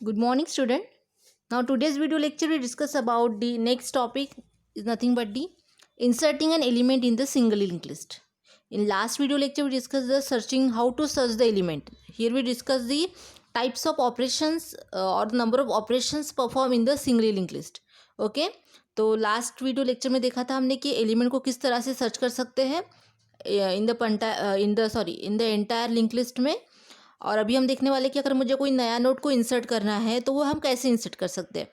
Good morning, student. Now, today's video lecture we discuss about the next topic is nothing but the inserting an element in the single linked list. In last video lecture we discussed the searching how to search the element. Here we discuss the types of operations or the number of operations performed in the single linked list. Okay. तो last video lecture में देखा था हमने कि element को किस तरह से सर्च कर सकते हैं in the entire link list में। और अभी हम देखने वाले कि अगर मुझे कोई नया नोड को इंसर्ट करना है तो वो हम कैसे इंसर्ट कर सकते हैं।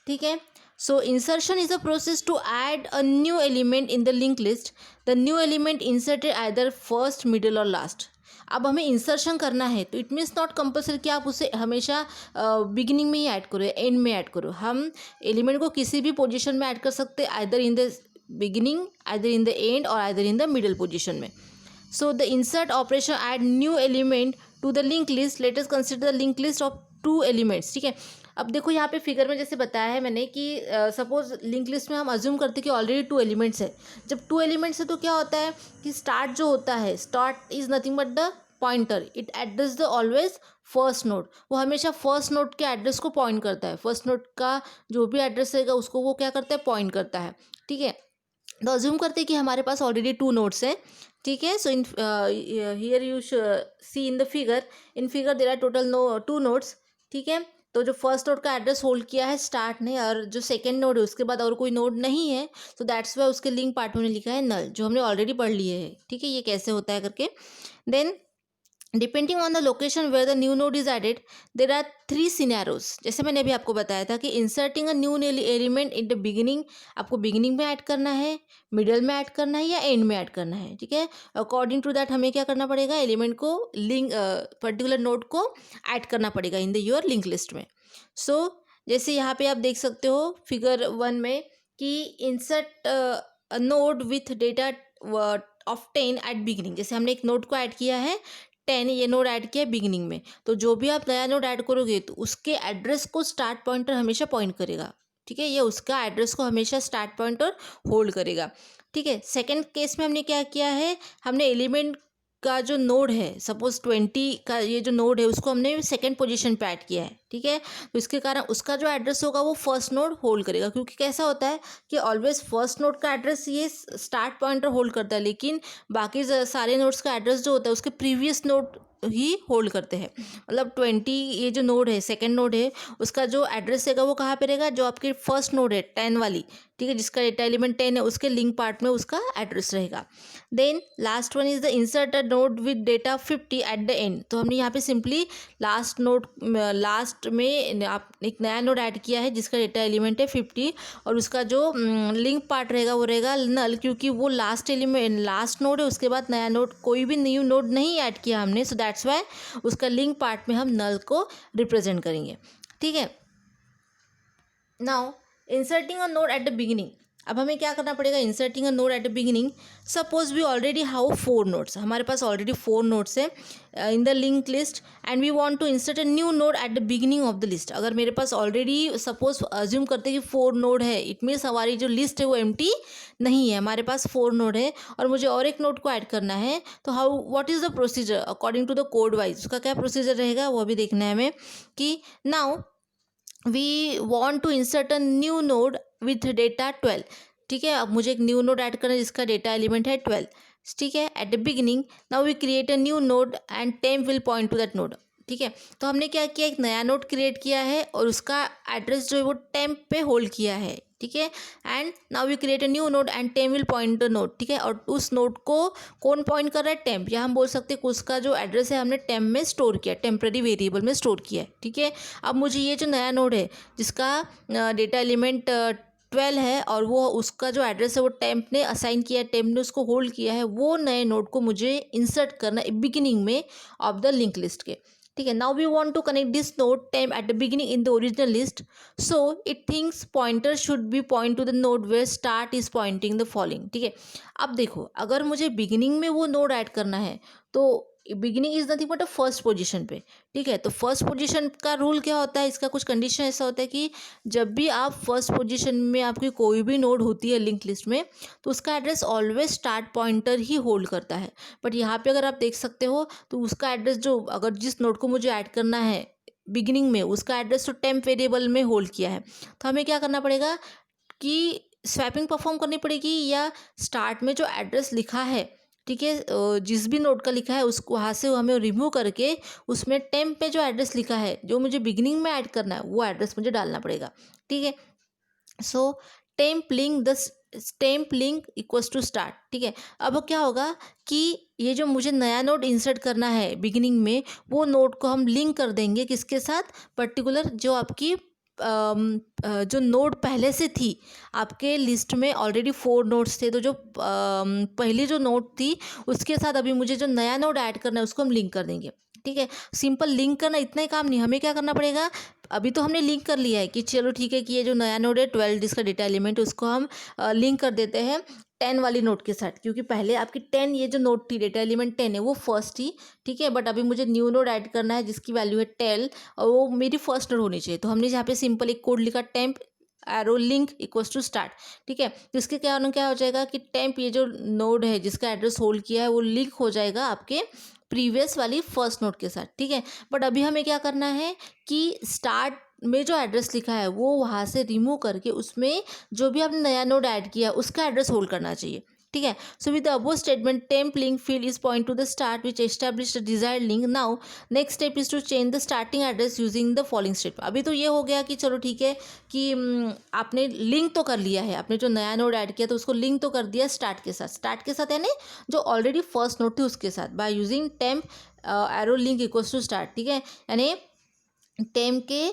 ठीक है। So insertion is a process to add a new element in the link list. The new element inserted either first middle or last. अब हमें इंसर्शन करना है तो इट मीन्स नॉट कंपल्सरी कि आप उसे हमेशा बिगिनिंग में ही ऐड करो, एंड में ऐड करो। हम एलिमेंट को किसी भी पोजीशन में ऐड कर सकते हैं, either in the beginning, either in the end or either in the middle position में। So the insert operation add new element to the link list. Let us consider the link list of two elements. ठीक है। अब देखो यहाँ पे figure में जैसे बताया है मैंने कि सपोज लिंक लिस्ट में हम अज्यूम करते हैं कि ऑलरेडी टू एलिमेंट्स है। जब टू एलिमेंट्स है तो क्या होता है कि स्टार्ट जो होता है, start is nothing but the pointer, it address the always first node. वो हमेशा फर्स्ट नोड के एड्रेस को पॉइंट करता है। फर्स्ट नोड का जो भी एड्रेस रहेगा उसको वो क्या करता है, पॉइंट करता है। ठीक है। तो अज्यूम करते हैं कि हमारे पास ऑलरेडी टू नोड्स हैं। ठीक है। So in here you see in the figure, in figure there are total two nodes. ठीक है। तो जो फर्स्ट नोड का एड्रेस होल्ड किया है स्टार्ट ने, और जो सेकंड नोड है उसके बाद और कोई नोड नहीं है, तो दैट्स वाई उसके लिंक पार्ट में लिखा है नल, जो हमने ऑलरेडी पढ़ लिए है। ठीक है। ये कैसे होता है करके। Then depending on the location where the new node is added there are three scenarios. जैसे मैंने अभी आपको बताया था कि inserting a new element in the beginning, आपको बिगिनिंग में ऐड करना है, मिडल में ऐड करना है या एंड में ऐड करना है। ठीक है। अकॉर्डिंग टू दैट हमें क्या करना पड़ेगा, एलिमेंट को लिंक पर्टिकुलर नोड को ऐड करना पड़ेगा in the your link list में। सो जैसे यहाँ पे आप देख सकते हो फिगर 1 में कि insert node with data of 10 at beginning. जैसे हमने एक नोड को ऐड किया है 10, ये नोड ऐड किया है बिगिनिंग में, तो जो भी आप नया नोड ऐड करोगे तो उसके एड्रेस को स्टार्ट पॉइंटर हमेशा पॉइंट करेगा। ठीक है। ये उसका एड्रेस को हमेशा स्टार्ट पॉइंटर होल्ड करेगा। ठीक है। सेकंड केस में हमने क्या किया है, हमने एलिमेंट का जो नोड है सपोज 20 का ये जो नोड है उसको हमने सेकंड पोजीशन पे ऐड किया है। ठीक है। तो इसके कारण उसका जो एड्रेस होगा वो फर्स्ट नोड होल्ड करेगा, क्योंकि कैसा होता है कि ऑलवेज फर्स्ट नोड का एड्रेस ये स्टार्ट पॉइंटर होल्ड करता है, लेकिन बाकी सारे नोड्स का एड्रेस जो होता है उसके प्रीवियस नोड ही होल्ड करते हैं। मतलब 20 ये जो नोड है, सेकंड नोड है, उसका जो एड्रेस रहेगा वो कहाँ पे रहेगा, जो आपकी फर्स्ट नोड है 10 वाली, ठीक है, जिसका डेटा एलिमेंट 10 है, उसके लिंक पार्ट में उसका एड्रेस रहेगा। Then last one is the insert a node with data 50 at the end. तो हमने यहाँ पे सिंपली लास्ट में आप एक नया नोड ऐड किया है जिसका डेटा एलिमेंट है 50, और उसका जो लिंक पार्ट रहेगा वो रहेगा नल, क्योंकि वो लास्ट नोड है, उसके बाद नया नोड कोई भी न्यू नोड नहीं ऐड किया हमने। सो दैट्स वाई उसका लिंक पार्ट में हम नल को रिप्रेजेंट करेंगे। ठीक है। Now inserting a node at the beginning. अब हमें क्या करना पड़ेगा, inserting a node at the beginning. Suppose we already have 4 nodes, हमारे पास ऑलरेडी 4 नोड्स है in the link list, and we want to insert a new node at the beginning of the list. अगर मेरे पास already suppose assume करते हैं कि 4 node है, it means हमारी जो लिस्ट है वो एम्प्टी नहीं है, हमारे पास 4 नोड है और मुझे और एक नोड को ऐड करना है। तो how what is the procedure according to the code wise, उसका क्या प्रोसीजर रहेगा वो भी देखना है हमें। कि now we want to insert a new node with data 12। ठीक है। अब मुझे एक न्यू नोड ऐड करना है जिसका डेटा एलिमेंट है 12। ठीक है। At the beginning now we create a new node and temp will point to that node. ठीक है। तो हमने क्या किया, एक नया नोड क्रिएट किया है और उसका एड्रेस जो है वो टेम्प पे होल्ड किया है। ठीक है। And now we create a new node and temp will point the node. ठीक है। और उस नोड को कौन पॉइंट कर रहा है, टेम्प, या हम बोल सकते हैं कि उसका जो एड्रेस है हमने टेम्प में स्टोर किया, टेम्पररी वेरिएबल में स्टोर किया है। ठीक है। अब मुझे ये जो नया नोड है जिसका डेटा एलिमेंट 12 है और वो उसका जो एड्रेस है वो टेम्प ने असाइन किया है, टेम्प ने उसको होल्ड किया है, वो नए नोड को मुझे इंसर्ट करना है बिगिनिंग में ऑफ द लिंक लिस्ट के। ठीक है। Now we want to connect this node temp at the beginning in the original list, so it thinks pointer should be point to the node where start is pointing the following. ठीक है। अब देखो अगर मुझे beginning में वो node add करना है तो beginning is nothing but a first position पे। ठीक है। तो फर्स्ट पोजीशन का रूल क्या होता है, इसका कुछ कंडीशन ऐसा होता है कि जब भी आप फर्स्ट पोजीशन में आपकी कोई भी नोड होती है लिंक लिस्ट में तो उसका एड्रेस ऑलवेज स्टार्ट पॉइंटर ही होल्ड करता है। बट यहाँ पे अगर आप देख सकते हो तो उसका एड्रेस जो अगर जिस नोड को मुझे ऐड करना है बिगिनिंग में उसका एड्रेस तो टेम्प वेरिएबल में होल्ड किया है, तो हमें क्या करना पड़ेगा कि स्वैपिंग परफॉर्म करनी पड़ेगी, या स्टार्ट में जो एड्रेस लिखा है, ठीक है, जिस भी नोड का लिखा है उसको वहाँ से हमें रिमूव करके उसमें टेम्प पे जो एड्रेस लिखा है जो मुझे बिगिनिंग में ऐड करना है वो एड्रेस मुझे डालना पड़ेगा। ठीक है, so temp link equals to start. ठीक है, अब क्या होगा कि ये जो मुझे नया नोड इंसर्ट करना है बिगिनिंग में, वो नोड को हम लिंक कर देंगे किसके साथ, पर्टिकुलर जो आपकी जो नोड पहले से थी आपके लिस्ट में, ऑलरेडी 4 नोड्स थे, तो जो पहली जो नोड थी उसके साथ अभी मुझे जो नया नोड ऐड करना है उसको हम लिंक कर देंगे। ठीक है, सिंपल लिंक करना इतना ही काम नहीं, हमें क्या करना पड़ेगा, अभी तो हमने लिंक कर लिया है कि चलो ठीक है कि ये जो नया नोड है 12 जिसका डेटा एलिमेंट, उसको हम लिंक कर देते हैं 10 वाली नोड के साथ, क्योंकि पहले आपकी 10 ये जो नोड थी डेटा एलिमेंट 10 है वो फर्स्ट थी। ठीक है, बट अभी मुझे न्यू नोड ऐड करना है जिसकी वैल्यू है 10 और वो मेरी फर्स्ट नोड होनी चाहिए, तो हमने यहाँ पे सिंपल एक कोड लिखा temp arrow link equals to start. ठीक है, तो इसके क्या हो जाएगा कि टेम्प ये जो नोड है जिसका एड्रेस होल्ड किया है वो लिंक हो जाएगा आपके प्रीवियस वाली फर्स्ट नोड के साथ। ठीक है, बट अभी हमें क्या करना है कि स्टार्ट में जो एड्रेस लिखा है वो वहाँ से रिमूव करके उसमें जो भी आपने नया नोड ऐड किया उसका एड्रेस होल्ड करना चाहिए। ठीक है, so with the above statement temp link field is point to the start which establish the desired link. Now next step is to change the starting address using the following step. अभी तो ये हो गया कि चलो ठीक है कि आपने लिंक तो कर लिया है, आपने जो नया नोड ऐड किया तो उसको लिंक तो कर दिया स्टार्ट के साथ यानी जो ऑलरेडी फर्स्ट नोड थी उसके साथ, by using temp arrow link equals to start. ठीक है, यानी टेम के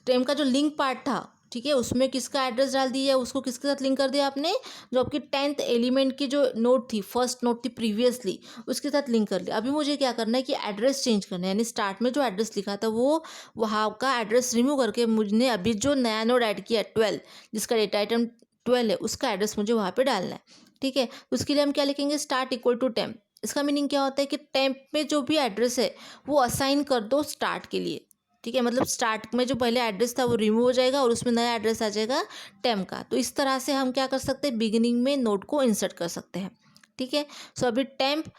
टेम का जो लिंक पार्ट था, ठीक है, उसमें किसका एड्रेस डाल दिया, उसको किसके साथ लिंक कर दिया आपने, जो आपकी 10th एलिमेंट की जो नोड थी, फर्स्ट नोड थी प्रीवियसली, उसके साथ लिंक कर लिया। अभी मुझे क्या करना है कि एड्रेस चेंज करना है, यानी स्टार्ट में जो एड्रेस लिखा था वो वहाँ का एड्रेस रिमूव करके मुझे अभी जो नया नोड ऐड किया 12 जिसका डेटा आइटम 12 है उसका एड्रेस मुझे वहाँ पर डालना है। ठीक है, उसके लिए हम क्या लिखेंगे, स्टार्ट इक्वल टू टेम्प। इसका मीनिंग क्या होता है कि टेम्प में जो भी एड्रेस है वो असाइन कर दो स्टार्ट के लिए। ठीक है, मतलब स्टार्ट में जो पहले एड्रेस था वो रिमूव हो जाएगा और उसमें नया एड्रेस आ जाएगा टेम्प का। तो इस तरह से हम क्या कर सकते हैं, बिगिनिंग में नोड को इंसर्ट कर सकते हैं। ठीक है, सो अभी temp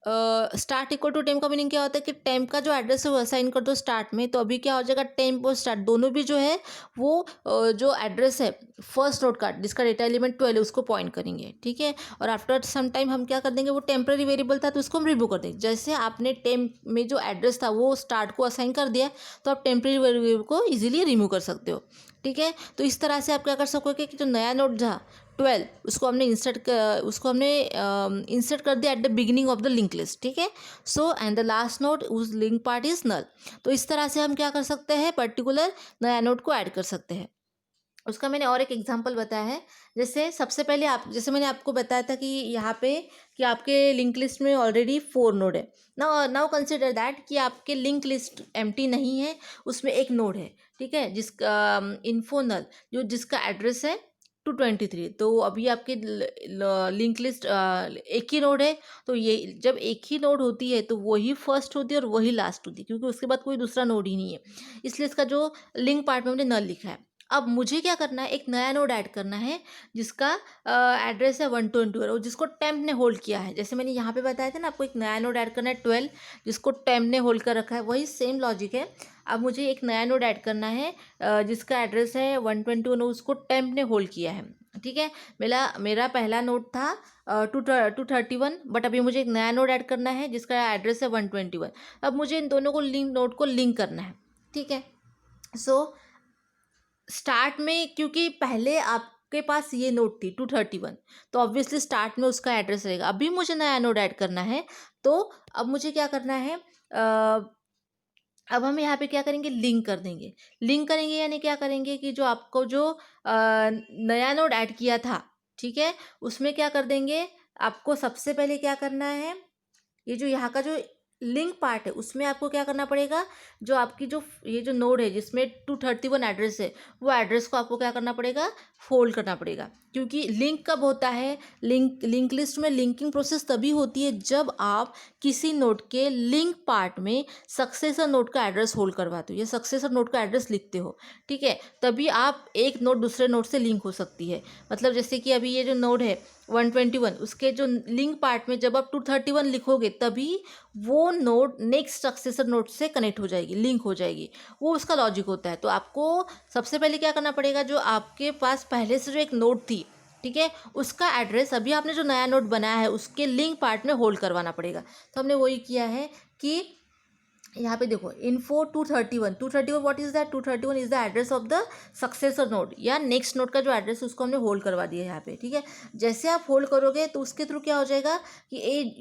start equal to temp का मीनिंग क्या होता है कि टेम्प का जो एड्रेस है वो असाइन कर दो स्टार्ट में, तो अभी क्या हो जाएगा, टेम्प और स्टार्ट दोनों भी जो है वो जो एड्रेस है फर्स्ट नोड का जिसका डेटा एलिमेंट 12 है उसको पॉइंट करेंगे। ठीक है, और आफ्टर सम टाइम हम क्या कर देंगे, वो टेम्पररी वेरिएबल था तो उसको हम रिमूव कर देंगे। जैसे आपने टेम्प में जो एड्रेस था वो स्टार्ट को असाइन कर दिया तो आप टेम्पररी वेरिएबल को ईजिली रिमूव कर सकते हो। ठीक है, तो इस तरह से आप क्या कर सकोगे कि जो नया नोड था 12 उसको हमने इंसर्ट कर दिया eight the beginning of the link list. ठीक है, so and the last node उस लिंक पार्ट इज नल। तो इस तरह से हम क्या कर सकते हैं, पर्टिकुलर नया नोड को ऐड कर सकते हैं। उसका मैंने और एक एग्जांपल बताया है, जैसे सबसे पहले जैसे मैंने आपको बताया था कि यहाँ पे कि आपके लिंक लिस्ट में ऑलरेडी 4 नोड है। नाउ कंसिडर दैट कि आपके लिंक लिस्ट एम्प्टी नहीं है, उसमें एक नोड है। ठीक है, जिसका इन्फो नल जिसका एड्रेस है 223। तो अभी आपके लिंक लिस्ट एक ही नोड है, तो ये जब एक ही नोड होती है तो वही फर्स्ट होती है और वही लास्ट होती है, क्योंकि उसके बाद कोई दूसरा नोड ही नहीं है, इसलिए इसका जो लिंक पार्ट में हमने नल लिखा है। अब मुझे क्या करना है, एक नया नोड ऐड करना है जिसका एड्रेस है 120 और जिसको टेम्प ने होल्ड किया है। जैसे मैंने यहाँ पे बताया था ना, आपको एक नया नोड ऐड करना है 12 जिसको टेम्प ने होल्ड कर रखा है, वही सेम लॉजिक है। अब मुझे एक नया नोड ऐड करना है जिसका एड्रेस है 121 और उसको टेम्प ने होल्ड किया है। ठीक है, मेरा पहला नोड था 231, बट अभी मुझे एक नया नोड ऐड करना है जिसका एड्रेस है 121। अब मुझे इन दोनों को नोड को लिंक करना है। ठीक है, सो स्टार्ट में क्योंकि पहले आपके पास ये नोड थी 231, तो ऑब्वियसली स्टार्ट में उसका एड्रेस रहेगा। अभी मुझे नया नोड ऐड करना है, तो अब मुझे क्या करना है, अब हम यहाँ पे क्या करेंगे, लिंक कर देंगे। लिंक करेंगे यानी क्या करेंगे कि जो आपको जो नया नोड ऐड किया था, ठीक है, उसमें क्या कर देंगे, आपको सबसे पहले क्या करना है, ये जो यहाँ का जो लिंक पार्ट है उसमें आपको क्या करना पड़ेगा, जो आपकी जो ये जो नोड है जिसमें 231 एड्रेस है वो एड्रेस को आपको क्या करना पड़ेगा, फोल्ड करना पड़ेगा। क्योंकि लिंक कब होता है, लिंक लिस्ट में लिंकिंग प्रोसेस तभी होती है जब आप किसी नोड के लिंक पार्ट में सक्सेसर नोड का एड्रेस होल्ड करवाते हो या सक्सेसर नोड का एड्रेस लिखते हो। ठीक है, तभी आप एक नोड दूसरे नोड से लिंक हो सकती है। मतलब जैसे कि अभी ये जो नोड है 121 उसके जो लिंक पार्ट में जब आप 231 लिखोगे तभी वो नोड नेक्स्ट सक्सेसर नोड से कनेक्ट हो जाएगी, लिंक हो जाएगी। वो उसका लॉजिक होता है। तो आपको सबसे पहले क्या करना पड़ेगा, जो आपके पास पहले से जो एक नोड थी, ठीक है, उसका एड्रेस अभी आपने जो नया नोड बनाया है उसके लिंक पार्ट में होल्ड करवाना पड़ेगा। तो हमने वही किया है कि यहाँ पे देखो info 231 what is that, 231 is the address of the successor node या नेक्स्ट नोड का जो एड्रेस है उसको हमने होल्ड करवा दिया है यहाँ पे, ठीक है। जैसे आप होल्ड करोगे तो उसके थ्रू क्या हो जाएगा कि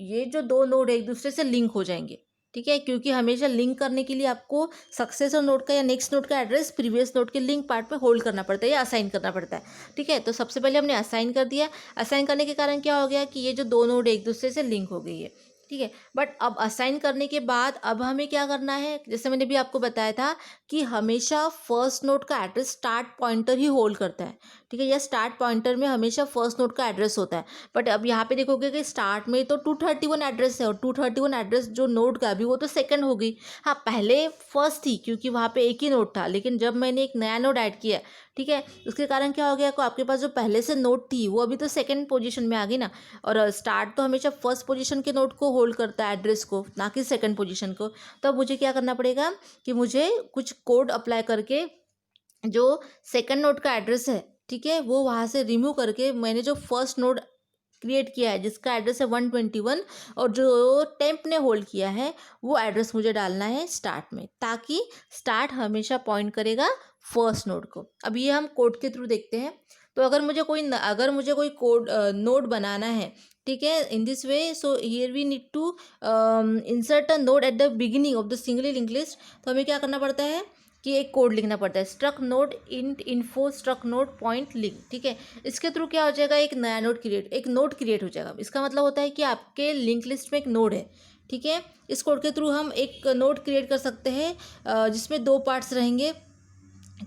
ये जो दो नोड है एक दूसरे से लिंक हो जाएंगे, ठीक है, क्योंकि हमेशा लिंक करने के लिए आपको सक्सेसर नोड का या नेक्स्ट नोड का एड्रेस प्रीवियस नोड के लिंक पार्ट में होल्ड करना पड़ता है या असाइन करना पड़ता है, ठीक है। तो सबसे पहले हमने असाइन कर दिया। असाइन करने के कारण क्या हो गया कि ये जो दो नोड एक दूसरे से लिंक हो गई है, ठीक है। बट अब असाइन करने के बाद अब हमें क्या करना है, जैसे मैंने भी आपको बताया था कि हमेशा फर्स्ट नोड का एड्रेस स्टार्ट पॉइंटर ही होल्ड करता है, ठीक है, या स्टार्ट पॉइंटर में हमेशा फर्स्ट नोड का एड्रेस होता है। बट अब यहाँ पे देखोगे कि स्टार्ट में तो 231 एड्रेस है और 231 एड्रेस जो नोड का अभी वो तो सेकंड हो गई। हाँ, पहले फर्स्ट थी क्योंकि वहाँ पे एक ही नोड था, लेकिन जब मैंने एक नया नोड ऐड किया, ठीक है, उसके कारण क्या हो गया को आपके पास जो पहले से नोड थी वो अभी तो सेकंड पोजीशन में आ गई ना। और स्टार्ट तो हमेशा फर्स्ट पोजीशन के नोड को होल्ड करता है, एड्रेस को, ना कि सेकंड पोजीशन को। तो अब मुझे क्या करना पड़ेगा कि मुझे कुछ कोड अप्लाई करके जो सेकंड नोड का एड्रेस है, ठीक है, वो वहाँ से रिमूव करके मैंने जो फर्स्ट नोड क्रिएट किया है जिसका एड्रेस है 121 और जो टेम्प ने होल्ड किया है वो एड्रेस मुझे डालना है स्टार्ट में, ताकि स्टार्ट हमेशा पॉइंट करेगा फर्स्ट नोड को। अब ये हम कोड के थ्रू देखते हैं। तो अगर मुझे कोई कोड नोड बनाना है, ठीक है, in this way, so here we need to insert a node at the beginning of the singly link list. तो हमें क्या करना पड़ता है कि एक कोड लिखना पड़ता है, struct node int info struct node point link, ठीक है। इसके थ्रू क्या हो जाएगा, एक नोड क्रिएट हो जाएगा। इसका मतलब होता है कि आपके लिंक लिस्ट में एक नोड है, ठीक है। इस कोड के थ्रू हम एक नोड क्रिएट कर सकते हैं जिसमें दो पार्ट्स रहेंगे,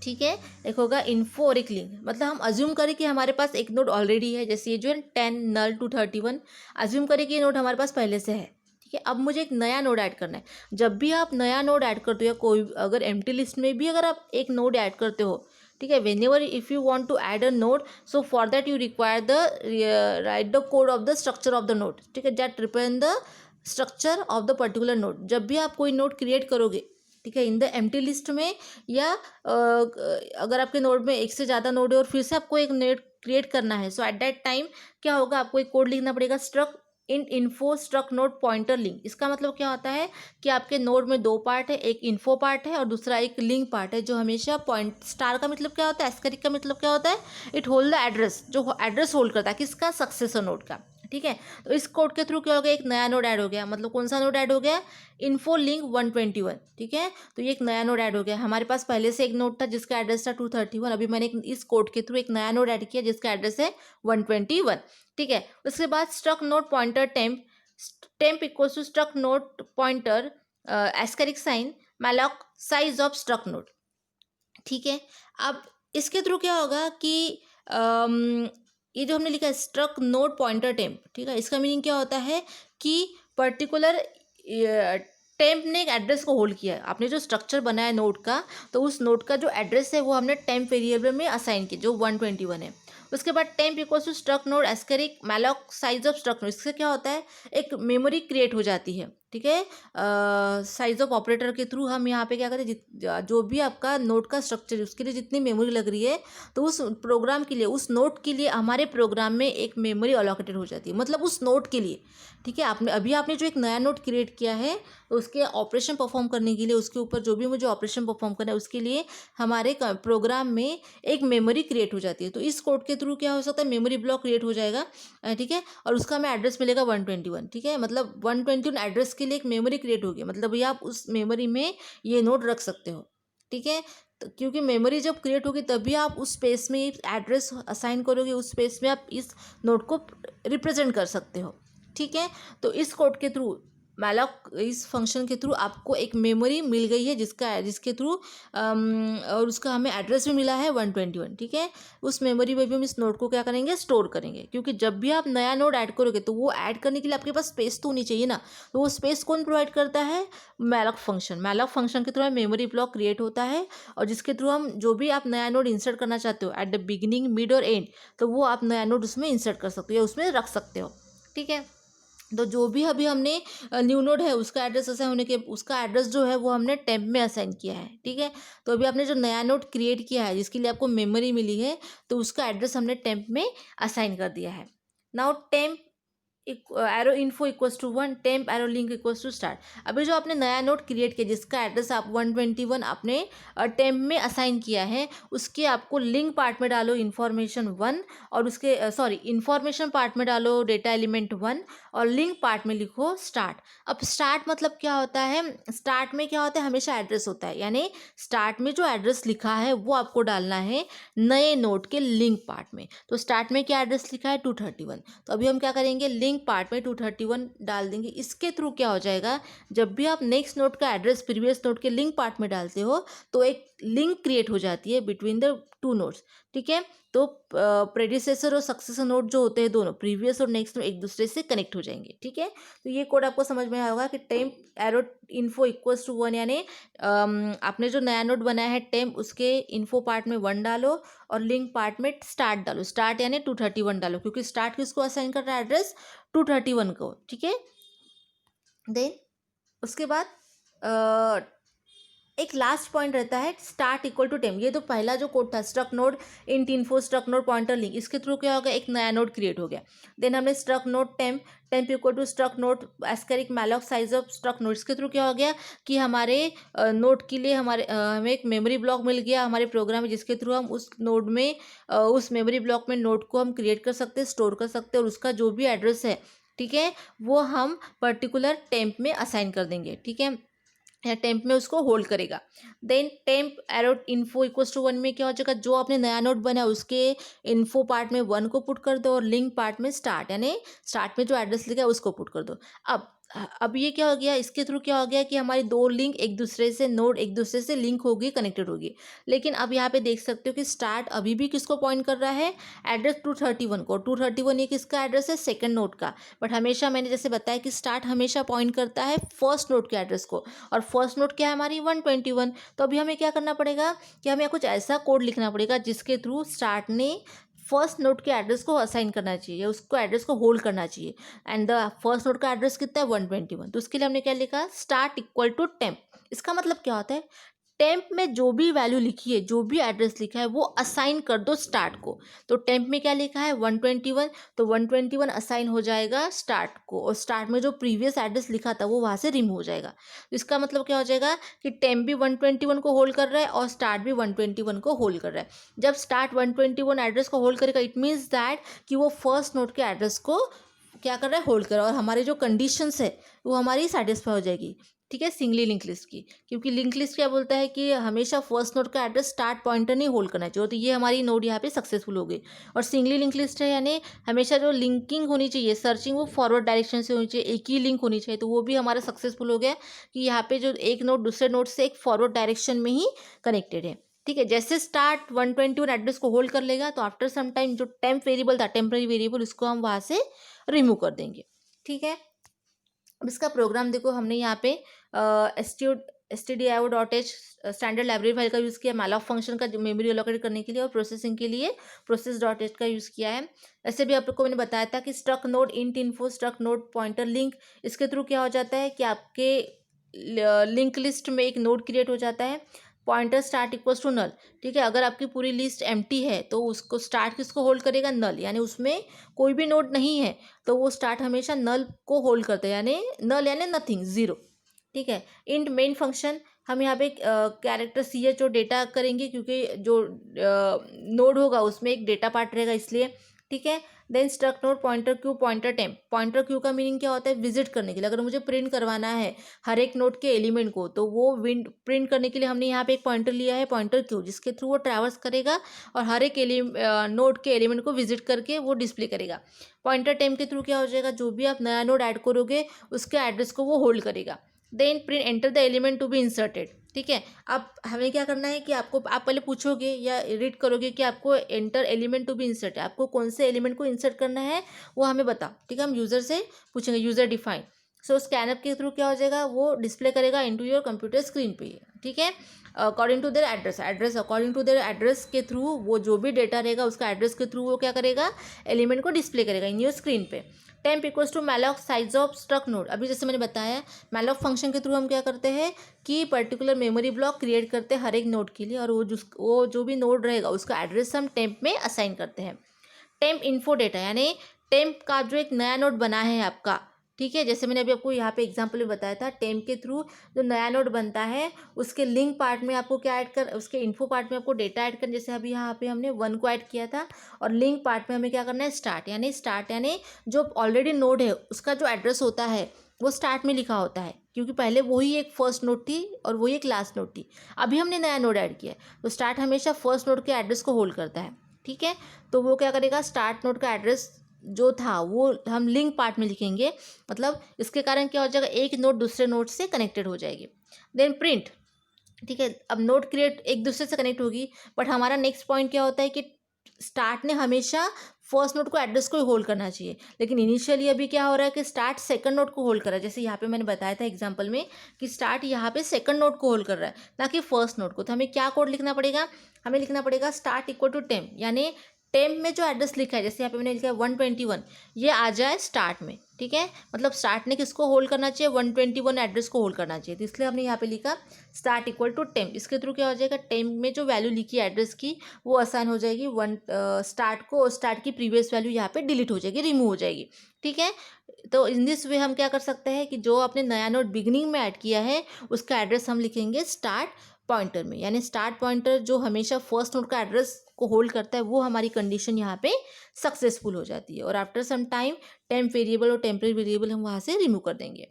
ठीक है। एक होगा इन्फो और एक लिंक। मतलब हम अज्यूम करें कि हमारे पास एक नोड ऑलरेडी है, जैसे ये जो है 10 नल 231, अज्यूम करें कि ये नोड हमारे पास पहले से है, ठीक है। अब मुझे एक नया नोड ऐड करना है। जब भी आप नया नोड ऐड करते हो या कोई अगर एम्प्टी लिस्ट में भी अगर आप एक नोड ऐड करते हो, ठीक है, when if you want to add a node, so for that you require the write the code of the structure of the node, ठीक है, that represent the structure of the particular node. जब भी आप कोई node create करोगे, ठीक है, in the empty list में या अगर आपके नोड में एक से ज़्यादा नोड है और फिर से आपको एक नोड क्रिएट करना है, सो एट दैट टाइम क्या होगा, आपको एक कोड लिखना पड़ेगा, struct in info struct node pointer link. इसका मतलब क्या होता है कि आपके नोड में दो पार्ट है, एक इन्फो पार्ट है और दूसरा एक लिंक पार्ट है, जो हमेशा पॉइंट स्टार का मतलब क्या होता है, एस्टेरिस्क का मतलब क्या होता है, इट होल्ड द एड्रेस, जो एड्रेस होल्ड करता है किसका, सक्सेसर नोड का, ठीक है। तो इस कोड के थ्रू क्या हो गया, एक नया नोड ऐड हो गया। मतलब कौन सा नोड ऐड हो गया, इन्फो लिंक 121, ठीक है। तो ये एक नया नोड ऐड हो गया। हमारे पास पहले से एक नोड था जिसका एड्रेस था 231, अभी मैंने इस कोड के थ्रू एक नया नोड ऐड किया जिसका एड्रेस है 121, ठीक है। उसके बाद struct node pointer temp equals to struct node pointer asterisk sign malloc size of struct node, ठीक है। अब इसके थ्रू क्या होगा कि ये जो हमने लिखा है स्ट्रक नोड पॉइंटर टेम्प, ठीक है, इसका मीनिंग क्या होता है कि पर्टिकुलर टेम्प ने एक एड्रेस को होल्ड किया है। आपने जो स्ट्रक्चर बनाया है नोड का, तो उस नोड का जो एड्रेस है वो हमने टेम्प वेरिएबल में असाइन किया जो 121 है। उसके बाद temp equals to struct node asterisk malloc size of struct node. इससे क्या होता है, एक मेमोरी क्रिएट हो जाती है, ठीक है। साइज ऑफ ऑपरेटर के थ्रू हम यहाँ पे क्या करते हैं, जो भी आपका नोड का स्ट्रक्चर है उसके लिए जितनी मेमोरी लग रही है, तो उस प्रोग्राम के लिए, उस नोड के लिए हमारे प्रोग्राम में एक मेमोरी अलोकेटेड हो जाती है, मतलब उस नोड के लिए, ठीक है। आपने जो एक नया नोड क्रिएट किया है, तो उसके ऑपरेशन परफॉर्म करने के लिए, उसके ऊपर जो भी मुझे ऑपरेशन परफॉर्म करना है उसके लिए हमारे प्रोग्राम में एक मेमोरी क्रिएट हो जाती है। तो इस कोड के थ्रू क्या हो सकता है, मेमोरी ब्लॉक क्रिएट हो जाएगा, ठीक है, और उसका हमें एड्रेस मिलेगा 121, ठीक है। मतलब 121 एड्रेस के लिए एक मेमोरी क्रिएट होगी, मतलब भैया आप उस मेमोरी में ये नोड रख सकते हो, ठीक है। तो क्योंकि मेमोरी जब क्रिएट होगी तभी आप उस स्पेस में एड्रेस असाइन करोगे, उस स्पेस में आप इस नोड को रिप्रेजेंट कर सकते हो, ठीक है। तो इस कोड के थ्रू मैलॉक इस फंक्शन के थ्रू आपको एक मेमोरी मिल गई है जिसके थ्रू और उसका हमें एड्रेस भी मिला है 121, ठीक है। उस मेमोरी में भी हम इस नोड को क्या करेंगे, स्टोर करेंगे, क्योंकि जब भी आप नया नोड ऐड करोगे तो वो ऐड करने के लिए आपके पास स्पेस तो होनी चाहिए ना। तो वो स्पेस कौन प्रोवाइड करता है, मैलॉक फंक्शन के थ्रू हमें मेमोरी ब्लॉक क्रिएट होता है, और जिसके थ्रू हम जो भी आप नया नोड इंसर्ट करना चाहते हो एट द बिगिनिंग, मिड और एंड, तो वो आप नया नोड उसमें इंसर्ट कर सकते हो या उसमें रख सकते हो, ठीक है। तो जो भी अभी हमने न्यू नोड है उसका एड्रेस असाइन होने के उसका एड्रेस जो है वो हमने टेम्प में असाइन किया है, ठीक है। तो अभी आपने जो नया नोड क्रिएट किया है जिसके लिए आपको मेमोरी मिली है, तो उसका एड्रेस हमने टेम्प में असाइन कर दिया है। Now temp arrow info equals to 1, temp arrow link equals to start. अभी जो आपने नया नोड क्रिएट किया जिसका एड्रेस आप 121 आपने टेम्प में असाइन किया है, उसके आपको लिंक पार्ट में डालो इन्फॉर्मेशन 1, और उसके इन्फॉर्मेशन पार्ट में डालो डेटा एलिमेंट 1, और लिंक पार्ट में लिखो स्टार्ट। अब स्टार्ट मतलब क्या होता है, स्टार्ट में क्या होता है, हमेशा एड्रेस होता है, यानी स्टार्ट में जो एड्रेस लिखा है वो आपको डालना है नए नोड के लिंक पार्ट में। तो स्टार्ट में क्या एड्रेस लिखा है, 231। तो अभी हम क्या करेंगे, लिंक पार्ट में 231 डाल देंगे। इसके थ्रू क्या हो जाएगा, जब भी आप नेक्स्ट नोड का एड्रेस प्रीवियस नोड के लिंक पार्ट में डालते हो तो एक लिंक क्रिएट हो जाती है बिटवीन द टू नोड्स, ठीक है। तो प्रेडिसेसर और सक्सेसर नोड जो होते हैं दोनों, प्रीवियस और नेक्स्ट नोड, एक दूसरे से कनेक्ट हो जाएंगे, ठीक है। तो ये कोड आपको समझ में आया होगा कि temp arrow info equals to 1, यानी आपने जो नया नोड बनाया है टेम्प, उसके इन्फो पार्ट में 1 डालो और लिंक पार्ट में स्टार्ट डालो। स्टार्ट यानी 231 डालो, क्योंकि स्टार्ट किसको असाइन कर रहा है, एड्रेस 231 को, ठीक है। देन उसके बाद एक लास्ट पॉइंट रहता है स्टार्ट इक्वल टू टेम्प। ये तो पहला जो कोड था, struct node int info struct node pointer link, इसके थ्रू क्या हो गया, एक नया नोड क्रिएट हो गया। देन हमने struct node temp equal to struct node asterisk malloc size of struct node, इसके थ्रू क्या हो गया कि हमारे नोड के लिए हमें एक मेमोरी ब्लॉक मिल गया हमारे प्रोग्राम में, जिसके थ्रू हम उस नोड में उस मेमोरी ब्लॉक में नोड को हम क्रिएट कर सकते हैं, स्टोर कर सकते हैं, और उसका जो भी एड्रेस है, ठीक है, वो हम पर्टिकुलर टेम्प में असाइन कर देंगे, ठीक है, या टेम्प में उसको होल्ड करेगा। Then temp arrow info equals to 1 में क्या हो जाएगा, जो आपने नया नोड बनाया उसके इन्फो पार्ट में 1 को पुट कर दो और लिंक पार्ट में स्टार्ट, यानी स्टार्ट में जो एड्रेस लिखा है उसको पुट कर दो। अब ये क्या हो गया, इसके थ्रू क्या हो गया कि हमारी दो लिंक एक दूसरे से, नोड एक दूसरे से लिंक होगी, कनेक्टेड होगी। लेकिन अब यहाँ पे देख सकते हो कि स्टार्ट अभी भी किसको पॉइंट कर रहा है, एड्रेस 231 को। 231 ये किसका एड्रेस है, सेकंड नोड का। बट हमेशा मैंने जैसे बताया कि स्टार्ट हमेशा पॉइंट करता है फर्स्ट नोड के एड्रेस को, और फर्स्ट नोड क्या है हमारी 121। तो अभी हमें क्या करना पड़ेगा कि हमें कुछ ऐसा कोड लिखना पड़ेगा जिसके थ्रू स्टार्ट ने फर्स्ट नोड के एड्रेस को असाइन करना चाहिए, उसको एड्रेस को होल्ड करना चाहिए, एंड द फर्स्ट नोड का एड्रेस कितना है, 121। तो उसके लिए हमने क्या लिखा, स्टार्ट इक्वल टू टेम्प। इसका मतलब क्या होता है, टेम्प में जो भी वैल्यू लिखी है, जो भी एड्रेस लिखा है, वो असाइन कर दो स्टार्ट को। तो टेम्प में क्या लिखा है, 121, तो 121 असाइन हो जाएगा स्टार्ट को, और स्टार्ट में जो प्रीवियस एड्रेस लिखा था वो वहाँ से रिमूव हो जाएगा। तो इसका मतलब क्या हो जाएगा कि टेम्प भी 121 को होल्ड कर रहा है और स्टार्ट भी 121 को होल्ड कर रहा है। जब स्टार्ट 121 एड्रेस को होल्ड करेगा, इट मीन्स दैट कि वो फर्स्ट नोड के एड्रेस को क्या कर रहा है, होल्ड कर रहा है, और हमारी जो कंडीशंस है वो हमारी सेटिस्फाई हो जाएगी, ठीक है, सिंगली लिंक लिस्ट की। क्योंकि लिंक लिस्ट क्या बोलता है कि हमेशा फर्स्ट नोड का एड्रेस स्टार्ट पॉइंटर नहीं होल्ड करना चाहिए, तो ये हमारी नोड यहाँ पे सक्सेसफुल हो गई। और सिंगली लिंक लिस्ट है, यानी हमेशा जो लिंकिंग होनी चाहिए, सर्चिंग, वो फॉरवर्ड डायरेक्शन से होनी चाहिए, एक ही लिंक होनी चाहिए, तो वो भी हमारा सक्सेसफुल हो गया कि यहाँ पे जो एक नोड दूसरे नोड से एक फॉरवर्ड डायरेक्शन में ही कनेक्टेड है, ठीक है। जैसे स्टार्ट 121 एड्रेस को होल्ड कर लेगा, तो आफ्टर सम टाइम जो टेम्प वेरिएबल था, टेम्पररी वेरिएबल, उसको हम वहाँ से रिमूव कर देंगे, ठीक है। अब इसका प्रोग्राम देखो, हमने यहाँ पे stdio.h स्टैंडर्ड लाइब्रेरी फाइल का यूज़ किया, मैलॉक फंक्शन का मेमोरी एलोकेट करने के लिए, और प्रोसेसिंग के लिए process.h का यूज़ किया है। ऐसे भी आप लोग को मैंने बताया था कि struct node int info struct node pointer link, इसके थ्रू क्या हो जाता है कि आपके लिंक लिस्ट में एक नोड क्रिएट हो जाता है, pointer start equals to null, ठीक है। अगर आपकी पूरी लिस्ट एम्प्टी है तो उसको स्टार्ट किसको होल्ड करेगा, नल, यानी उसमें कोई भी नोड नहीं है, तो वो स्टार्ट हमेशा नल को होल्ड करता है, यानी नल यानी नथिंग, जीरो, ठीक है। इंट मेन फंक्शन, हम यहाँ पे कैरेक्टर CH और डेटा करेंगे, क्योंकि जो नोड होगा उसमें एक डेटा पार्ट रहेगा, इसलिए, ठीक है। Then struct node pointer q pointer temp. Pointer q का मीनिंग क्या होता है? विजिट करने के लिए। अगर मुझे प्रिंट करवाना है हर एक नोड के एलिमेंट को, तो वो विंड प्रिंट करने के लिए हमने यहाँ पे एक पॉइंटर लिया है, पॉइंटर क्यू, जिसके थ्रू वो ट्रैवर्स करेगा और हर एक नोड के एलिमेंट को विजिट करके वो डिस्प्ले करेगा। पॉइंटर टेम्प के थ्रू क्या हो जाएगा? जो भी आप नया नोड ऐड करोगे उसके एड्रेस को वो होल्ड करेगा। Then print enter the element to be inserted. ठीक है। अब हमें क्या करना है कि आपको, आप पहले पूछोगे या रीड करोगे कि आपको enter element to be insert है, आपको कौन से एलिमेंट को इंसर्ट करना है वो हमें बताओ। ठीक है। हम यूज़र से पूछेंगे, यूज़र डिफाइन। सो स्कैनर के थ्रू क्या हो जाएगा? वो डिस्प्ले करेगा इनटू योर कंप्यूटर स्क्रीन पे। ठीक है। According to their address according to their address के थ्रू वो जो भी डेटा रहेगा उसका एड्रेस के थ्रू वो क्या करेगा? एलिमेंट को डिस्प्ले करेगा इन योर स्क्रीन पे। Temp equals to malloc size of struct node. अभी जैसे मैंने बताया, मैलॉक फंक्शन के थ्रू हम क्या करते हैं कि पर्टिकुलर मेमोरी ब्लॉक क्रिएट करते हैं हर एक नोड के लिए, और वो जो भी नोड रहेगा उसका एड्रेस हम टेम्प में असाइन करते हैं। टेम्प इन्फो डेटा, यानी टेम्प का जो एक नया नोड बना है आपका, ठीक है, जैसे मैंने अभी आपको यहाँ पे एग्जांपल में बताया था, टेम्प के थ्रू जो नया नोड बनता है उसके लिंक पार्ट में आपको क्या ऐड कर, उसके इन्फो पार्ट में आपको डेटा ऐड कर, जैसे अभी यहाँ पे हमने 1 को ऐड किया था, और लिंक पार्ट में हमें क्या करना है? स्टार्ट यानी जो ऑलरेडी नोड है उसका जो एड्रेस होता है वो स्टार्ट में लिखा होता है, क्योंकि पहले वही एक फर्स्ट नोड थी और वही एक लास्ट नोड थी। अभी हमने नया नोड ऐड किया है, तो स्टार्ट हमेशा फर्स्ट नोड के एड्रेस को होल्ड करता है। ठीक है। तो वो क्या करेगा? स्टार्ट नोड का एड्रेस जो था वो हम लिंक पार्ट में लिखेंगे, मतलब इसके कारण क्या हो जाएगा? एक नोड दूसरे नोड से कनेक्टेड हो जाएगी। Then print. ठीक है। अब नोड क्रिएट एक दूसरे से कनेक्ट होगी, बट हमारा नेक्स्ट पॉइंट क्या होता है कि स्टार्ट ने हमेशा फर्स्ट नोड को एड्रेस को ही होल्ड करना चाहिए, लेकिन इनिशियली अभी क्या हो रहा है कि स्टार्ट सेकंड नोड को होल्ड कर रहा है। जैसे यहाँ पे मैंने बताया था एग्जांपल में कि स्टार्ट यहाँ पे सेकंड नोड को होल्ड कर रहा है, ना कि फर्स्ट नोड को। तो हमें क्या कोड लिखना पड़ेगा? हमें लिखना पड़ेगा स्टार्ट इक्वल टू टेम्प, यानी टेम्प में जो एड्रेस लिखा है, जैसे यहाँ पे मैंने लिखा है 121, ये आ जाए स्टार्ट में। ठीक है। मतलब स्टार्ट ने किसको होल्ड करना चाहिए? 121 एड्रेस को होल्ड करना चाहिए, तो इसलिए हमने यहाँ पे लिखा स्टार्ट इक्वल टू टेम्प। इसके थ्रू क्या हो जाएगा? टेम्प में जो वैल्यू लिखी है एड्रेस की वो असाइन हो जाएगी स्टार्ट को, और स्टार्ट की प्रीवियस वैल्यू यहाँ पे डिलीट हो जाएगी, रिमूव हो जाएगी। ठीक है। तो इन दिस वे हम क्या कर सकते हैं कि जो आपने नया नोड बिगिनिंग में ऐड किया है उसका एड्रेस हम लिखेंगे स्टार्ट पॉइंटर में, यानी स्टार्ट पॉइंटर जो हमेशा फर्स्ट नोड का एड्रेस को होल्ड करता है, वो हमारी कंडीशन यहाँ पे सक्सेसफुल हो जाती है, और after some time temp variable और टेम्परेरी वेरिएबल हम वहाँ से रिमूव कर देंगे।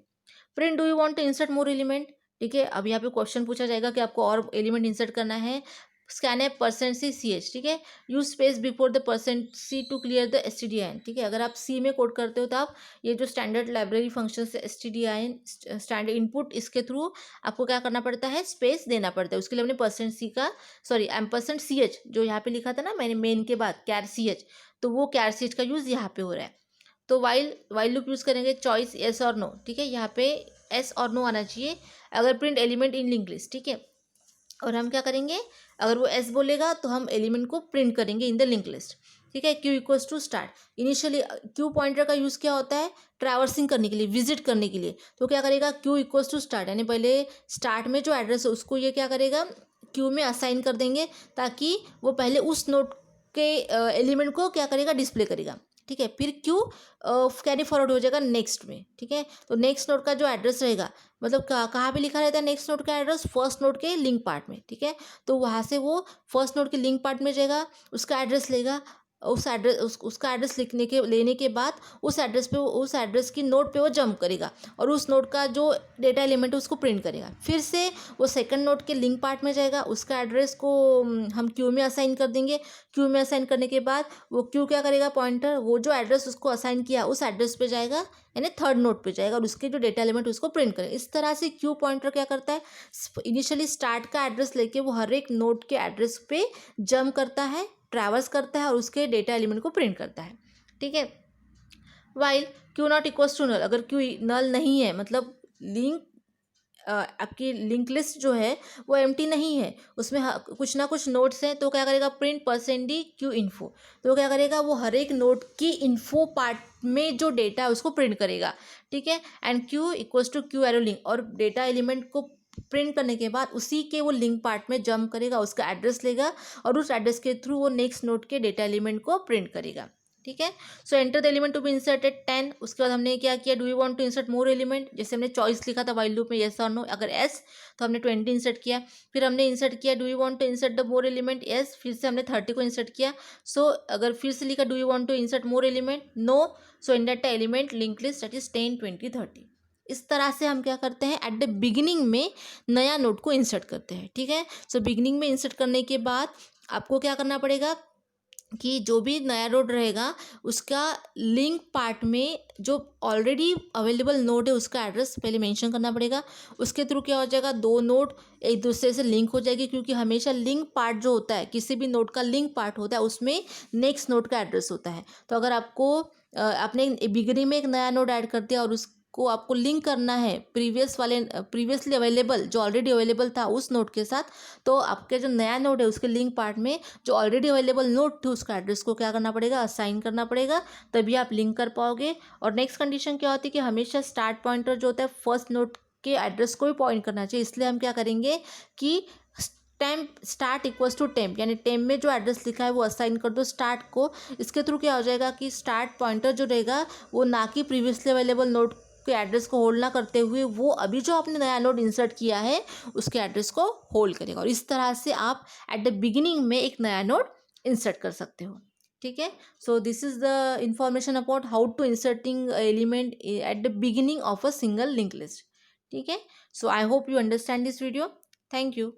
Print do you want to insert more element. ठीक है। अब यहाँ पे क्वेश्चन पूछा जाएगा कि आपको और एलिमेंट इंसर्ट करना है। स्कैन है %c/ch। ठीक है। Use space before the %c to clear the stdin। ठीक है। अगर आप सी में कोड करते हो तो आप ये जो स्टैंडर्ड लाइब्रेरी फंक्शन है stdin, स्टैंडर्ड इनपुट, इसके थ्रू आपको क्या करना पड़ता है? स्पेस देना पड़ता है। उसके लिए हमने %c का, सॉरी %ch जो यहाँ पे लिखा था ना मैंने मेन के बाद $ch, तो वो $ch का यूज़ यहाँ पे हो रहा है। तो वाइल लूप यूज़ करेंगे, चॉइस येस और नो। ठीक है। यहाँ पे एस और नो आना चाहिए अगर print element in link list. ठीक है। और हम क्या करेंगे? अगर वो एस बोलेगा तो हम एलिमेंट को प्रिंट करेंगे इन द लिंक लिस्ट। ठीक है। Q equals to start. Initially q pointer का यूज़ क्या होता है? ट्रैवर्सिंग करने के लिए, विजिट करने के लिए। तो क्या करेगा? क्यू इक्वल्स टू स्टार्ट, यानी पहले स्टार्ट में जो एड्रेस है उसको ये क्या करेगा? क्यू में असाइन कर देंगे, ताकि वो पहले उस नोड के एलिमेंट को क्या करेगा? डिस्प्ले करेगा। ठीक है। फिर क्यू कैरी फॉरवर्ड हो जाएगा नेक्स्ट में। ठीक है। तो नेक्स्ट नोड का जो एड्रेस रहेगा, मतलब कहाँ पे लिखा रहता है नेक्स्ट नोड का एड्रेस? फर्स्ट नोड के लिंक पार्ट में। ठीक है। तो वहाँ से वो फर्स्ट नोड के लिंक पार्ट में जाएगा, उसका एड्रेस लेगा, उसका एड्रेस लेने के बाद उस एड्रेस पे, उस एड्रेस की नोड पे वो जंप करेगा, और उस नोड का जो डेटा एलिमेंट है उसको प्रिंट करेगा। फिर से वो सेकंड नोड के लिंक पार्ट में जाएगा, उसका एड्रेस को हम क्यू में असाइन कर देंगे। क्यू में असाइन करने के बाद वो क्यू क्या करेगा? पॉइंटर वो जो एड्रेस उसको असाइन किया उस एड्रेस पे जाएगा, यानी थर्ड नोड पे जाएगा, और उसके जो डेटा एलिमेंट उसको प्रिंट करेगा। इस तरह से क्यू पॉइंटर क्या करता है? इनिशियली स्टार्ट का एड्रेस लेके वो हर एक नोड के एड्रेस पे जंप करता है, ट्रैवर्स करता है, और उसके डेटा एलिमेंट को प्रिंट करता है। ठीक है। While q not equals to null, अगर क्यू नल नहीं है, मतलब लिंक आपकी लिंक लिस्ट जो है वो एम्प्टी नहीं है, उसमें कुछ ना कुछ नोड्स हैं, तो क्या करेगा? Print %d Q info. तो क्या करेगा? वो हर एक नोड की इन्फो पार्ट में जो डेटा है उसको प्रिंट करेगा। ठीक है। And q equals to q arrow link, और डेटा एलिमेंट को प्रिंट करने के बाद उसी के वो लिंक पार्ट में जंप करेगा, उसका एड्रेस लेगा, और उस एड्रेस के थ्रू वो नेक्स्ट नोड के डेटा एलिमेंट को प्रिंट करेगा। ठीक है। So enter the element to be inserted 10। उसके बाद हमने क्या किया, do you want to insert more element, जैसे हमने चॉइस लिखा था व्हाइल लूप में, येस और नो, अगर एस तो हमने 20 इंसर्ट किया। फिर हमने इंसर्ट किया do you want to insert the more element, yes, फिर से हमने 30 को इंसर्ट किया। सो अगर फिर से लिखा do you want to insert more element, no, so in that element link list that is 10 20 30। इस तरह से हम क्या करते हैं, एट द बिगिनिंग में नया नोड को इंसर्ट करते हैं। ठीक है। सो बिगिनिंग में इंसर्ट करने के बाद आपको क्या करना पड़ेगा कि जो भी नया नोड रहेगा उसका लिंक पार्ट में जो ऑलरेडी अवेलेबल नोड है उसका एड्रेस पहले मेंशन करना पड़ेगा। उसके थ्रू क्या हो जाएगा, दो नोड एक दूसरे से लिंक हो जाएगी, क्योंकि हमेशा लिंक पार्ट जो होता है, किसी भी नोड का लिंक पार्ट होता है उसमें नेक्स्ट नोड का एड्रेस होता है। तो अगर आपको आपने बिगिनिंग में एक नया नोड ऐड कर दिया और को आपको लिंक करना है प्रीवियसली अवेलेबल जो ऑलरेडी अवेलेबल था उस नोड के साथ, तो आपके जो नया नोड है उसके लिंक पार्ट में जो ऑलरेडी अवेलेबल नोड थे उसका एड्रेस को क्या करना पड़ेगा, असाइन करना पड़ेगा, तभी आप लिंक कर पाओगे। और नेक्स्ट कंडीशन क्या होती है कि हमेशा स्टार्ट पॉइंटर जो होता है फर्स्ट नोड के एड्रेस को भी पॉइंट करना चाहिए। इसलिए हम क्या करेंगे कि temp start equals to temp, यानी टेम्प में जो एड्रेस लिखा है वो असाइन कर दो स्टार्ट को। इसके थ्रू क्या हो जाएगा कि स्टार्ट पॉइंटर जो रहेगा वो ना कि प्रीवियसली अवेलेबल नोड के एड्रेस को होल्ड ना करते हुए वो अभी जो आपने नया नोड इंसर्ट किया है उसके एड्रेस को होल्ड करेगा। और इस तरह से आप एट द बिगिनिंग में एक नया नोड इंसर्ट कर सकते हो। ठीक है। So this is the information about how to inserting element at the beginning of a single link list. ठीक है। So I hope you understand this video. Thank you.